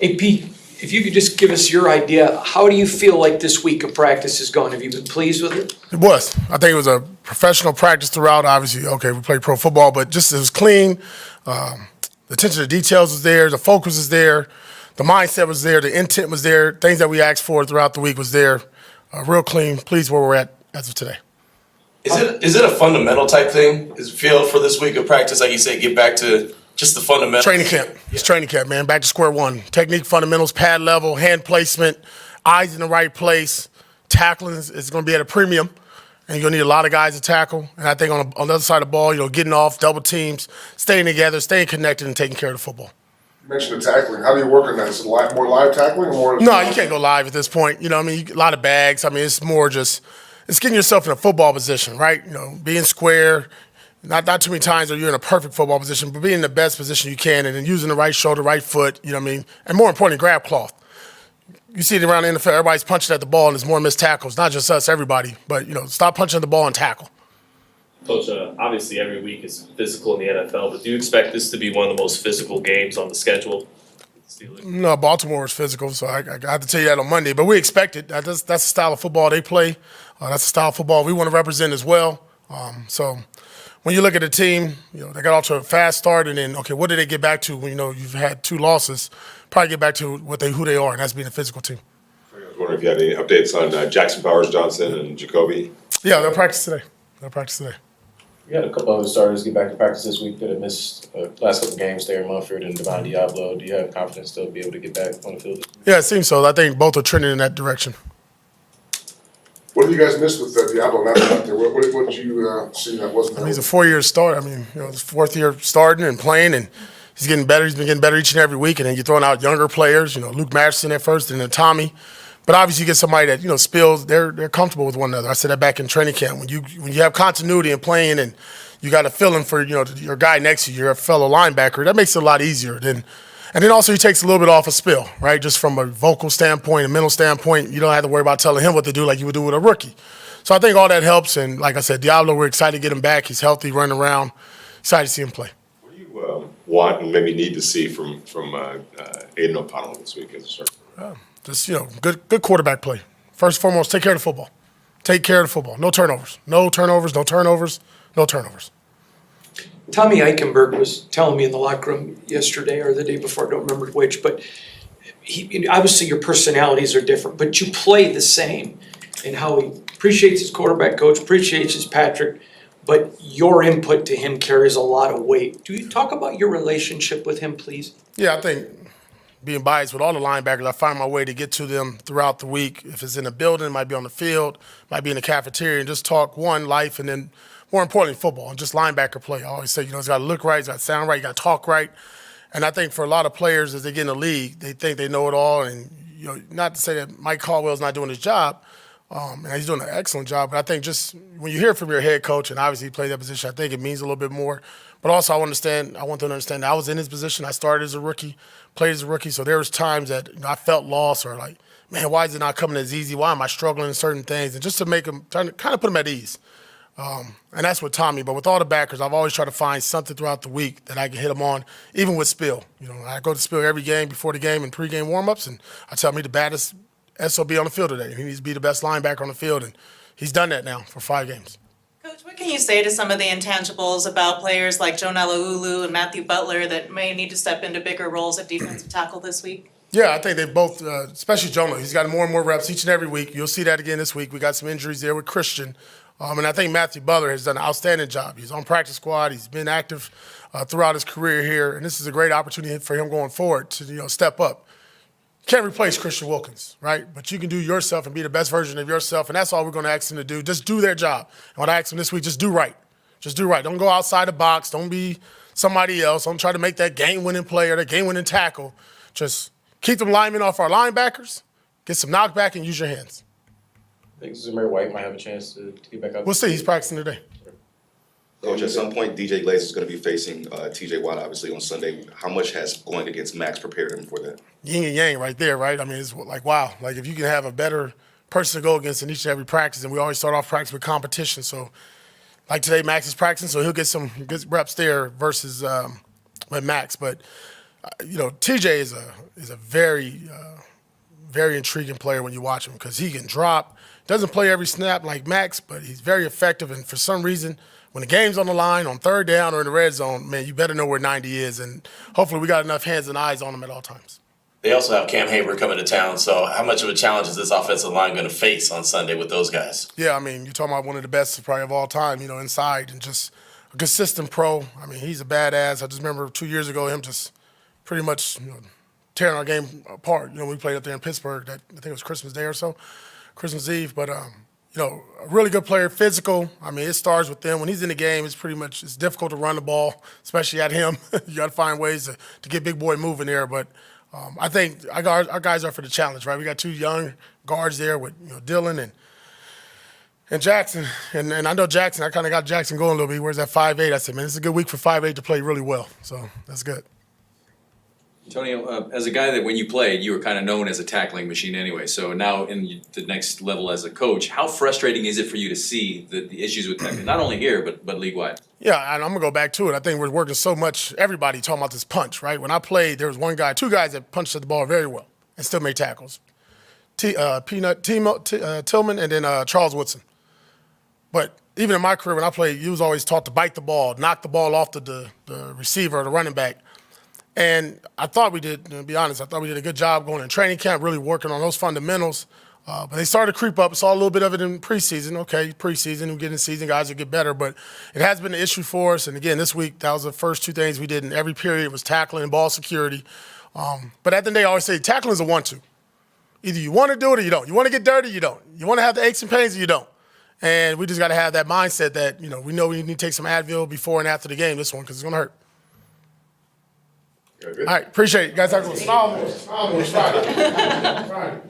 Hey, Pete, if you could just give us your idea, how do you feel like this week of practice has gone? Have you been pleased with it? It was. I think it was a professional practice throughout. Obviously, okay, we played pro football, but just it was clean. The attention to details was there. The focus was there. The mindset was there. The intent was there. Things that we asked for throughout the week was there. Real clean. Pleased where we're at as of today. Is it a fundamental type thing? Is it feel for this week of practice, like you say, get back to just the fundamentals? Training camp. It's training camp, man. Back to square one. Technique, fundamentals, pad level, hand placement, eyes in the right place. Tackling is going to be at a premium, and you're going to need a lot of guys to tackle. And I think on the other side of the ball, getting off, double teams, staying together, staying connected, and taking care of the football. You mentioned the tackling. How do you work on that? Is it more live tackling or more? No, you can't go live at this point. A lot of bags. It's more just it's getting yourself in a football position, right? Being square. Not too many times are you in a perfect football position, but being in the best position you can, and then using the right shoulder, right foot. And more importantly, grab cloth. You see it around the NFL. Everybody's punching at the ball, and there's more missed tackles. Not just us, everybody. But stop punching at the ball and tackle. Coach, obviously every week is physical in the NFL, but do you expect this to be one of the most physical games on the schedule? No, Baltimore is physical, so I have to tell you that on Monday. But we expect it. That's the style of football they play. That's the style of football we want to represent as well. So when you look at the team, they got off to a fast start, and then, okay, what did they get back to when, you've had 2 losses? Probably get back to who they are, and that's being a physical team. I was wondering if you had any updates on Jackson Powers-Johnson and Jacoby. Yeah, they'll practice today. We had a couple other starters get back to practice this week that have missed last couple games there, Munford and Devon Diablo. Do you have confidence they'll be able to get back on the field? Yeah, it seems so. I think both are trending in that direction. What did you guys miss with Diablo not out there? What did you see that wasn't there? He's a 4-year start. His 4th year starting and playing, and he's getting better. He's been getting better each and every week, and then you're throwing out younger players, Luke Masterson at first and then Tommy. But obviously you get somebody that, spills, they're comfortable with one another. I said that back in training camp. When you have continuity in playing and you got a feeling for, your guy next to you, your fellow linebacker, that makes it a lot easier. And then also he takes a little bit off a spill, right? Just from a vocal standpoint, a mental standpoint, you don't have to worry about telling him what to do like you would do with a rookie. So I think all that helps. And like I said, Diablo, we're excited to get him back. He's healthy, running around. Excited to see him play. What do you want and maybe need to see from Aiden O'Connell this week as a starter? Just, good quarterback play. First and foremost, take care of the football. Take care of the football. No turnovers. No turnovers, no turnovers, no turnovers. Tommy Eichenberg was telling me in the locker room yesterday or the day before, I don't remember which, but obviously your personalities are different, but you play the same in how he appreciates his quarterback coach, appreciates his Patrick, but your input to him carries a lot of weight. Do you talk about your relationship with him, please? Yeah, I think being biased with all the linebackers, I find my way to get to them throughout the week. If it's in a building, it might be on the field, might be in the cafeteria, and just talk life, and then more importantly, football and just linebacker play. I always say, it's got to look right, it's got to sound right, you got to talk right. And I think for a lot of players, as they get in the league, they think they know it all. And not to say that Mike Caldwell's not doing his job, and he's doing an excellent job. But I think just when you hear from your head coach, and obviously he played that position, I think it means a little bit more. But also I want them to understand that I was in his position. I started as a rookie, played as a rookie. So there was times that I felt lost or like, man, why is it not coming as easy? Why am I struggling in certain things? And just to make him kind of put him at ease. And that's with Tommy. But with all the backers, I've always tried to find something throughout the week that I can hit them on, even with Spill. I go to Spill every game before the game and pregame warmups, and I tell him he's the baddest SOB on the field today. He needs to be the best linebacker on the field, and he's done that now for 5 games. Coach, what can you say to some of the intangibles about players like Joe Nalaulu and Matthew Butler that may need to step into bigger roles at defensive tackle this week? Yeah, I think they both, especially Jonah, he's got more and more reps each and every week. You'll see that again this week. We got some injuries there with Christian. And I think Matthew Butler has done an outstanding job. He's on practice squad. He's been active throughout his career here. And this is a great opportunity for him going forward to, step up. Can't replace Christian Wilkins, right? But you can do yourself and be the best version of yourself, and that's all we're going to ask them to do. Just do their job. And what I asked them this week, just do right. Just do right. Don't go outside the box. Don't be somebody else. Don't try to make that game-winning play or that game-winning tackle. Just keep them linemen off our linebackers, get some knockback, and use your hands. I think Zamir White might have a chance to get back up. We'll see. He's practicing today. Coach, at some point, DJ Glaze is going to be facing T.J. Watt, obviously, on Sunday. How much has going against Max prepared him for that? Yin and yang right there, right? It's like, wow. Like, if you can have a better person to go against in each and every practice, and we always start off practice with competition. So, like today, Max is practicing, so he'll get some good reps there versus with Max. But TJ is a very very intriguing player when you watch him because he can drop. Doesn't play every snap like Max, but he's very effective. And for some reason, when the game's on the line, on third down or in the red zone, man, you better know where 90 is. And hopefully we got enough hands and eyes on him at all times. They also have Cam Hayward coming to town, so how much of a challenge is this offensive line going to face on Sunday with those guys? Yeah, I mean, you're talking about one of the best probably of all time, inside and just a consistent pro. I mean, he's a badass. I just remember 2 years ago him just pretty much tearing our game apart. We played up there in Pittsburgh. I think it was Christmas Day or so, Christmas Eve. But a really good player, physical. I mean, it starts with them. When he's in the game, it's difficult to run the ball, especially at him. You got to find ways to get big boy moving there. But I think our guys are for the challenge, right? We got 2 young guards there with Dylan and Jackson. And I know Jackson. I kind of got Jackson going a little bit. He wears that 5'8". I said, man, it's a good week for 5'8" to play really well. So that's good. Tony, as a guy that when you played, you were kind of known as a tackling machine anyway. So now in the next level as a coach, how frustrating is it for you to see the issues with tackling, not only here, but league-wide? Yeah, and I'm going to go back to it. I think we're working so much, everybody talking about this punch, right? When I played, there was 2 guys that punched at the ball very well and still made tackles. Tillman and then Charles Woodson. But even in my career when I played, you was always taught to bite the ball, knock the ball off the receiver or the running back. And I thought we did, to be honest, a good job going in training camp, really working on those fundamentals. But they started to creep up. Saw a little bit of it in preseason. Okay, preseason, we get in season, guys will get better. But it has been an issue for us. And again, this week, that was the first 2 things we did in every period was tackling and ball security. But at the end of the day, I always say tackling is a 1-2. Either you want to do it or you don't. You want to get dirty, you don't. You want to have the aches and pains or you don't. And we just got to have that mindset that, we know we need to take some Advil before and after the game, this one, because it's going to hurt. Yeah, good. All right, appreciate it. You guys have a smile more. Smile more. Friday.